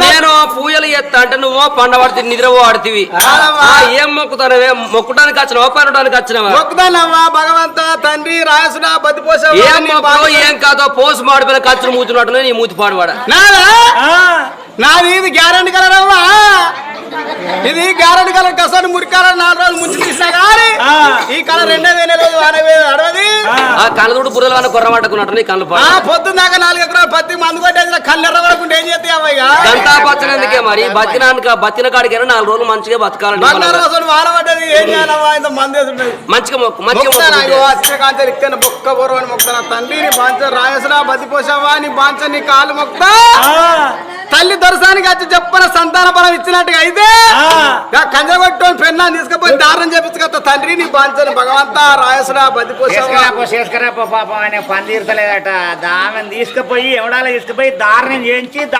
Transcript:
నేను పూజలు చేస్తా అంటే నువ్వు పండబడితే నిద్ర ఆడుతీవి ఏం మొక్కుతానవే మొక్కడానికి వచ్చినావా పనడానికి వచ్చినావా మొక్కుతానమ్మా భగవంత తండ్రి రాసుడా బతిపోసా ఏం కాదో పోసు మాడిపోయిన ఖర్చులు మూతున్నట్టు నీ మూతి పాడువాడ నాది ఇది గ్యారెంటీ కలర్ అమ్మా ఇది గ్యారెంటీ కలర్ కసాడు మురికాల 4 రోజులు ముంచి తీసినా కానీ ఈ కలర్ 2000 అడవది కళ్ళదుడు బుర్రలు అని కొర్ర పట్టుకున్నట్టు నీ కళ్ళు పొద్దున్న దాకా 4 ఎకరాలు పత్తి మందు కొట్టేసి కళ్ళు ఎర్రబడకుండా ఏం చేస్తావయ్యా గంటా పచ్చనందుకే మరి బతిన కాడికైనా 4 రోజులు మంచిగా బతకాలని వాన పడ్డది ఏం చేయాలమ్మా ఇంత మంది మంచిగా మొక్కు బొక్క బొరవని మొక్కుతా తండ్రి నీ బాంచ రాయసురా బతిపోసావా నీ బాంచ నీ కాళ్ళు మొక్కుతా తల్లి దర్శనానికి వచ్చి చెప్పిన సంతాన బలం ఇచ్చినట్టుగా అయితే కంజగొట్టుని పెన్నా తీసుకుపోయి దారుణం చేపించుకొస్తా తండ్రి నీ బాంచని భగవంత రాయసురా బతిపోసావా పాపం అనే పని తీర్చలేదట ఆమెను తీసుకుపోయి ఎవడాల తీసుకుపోయి దారుణం చేయించి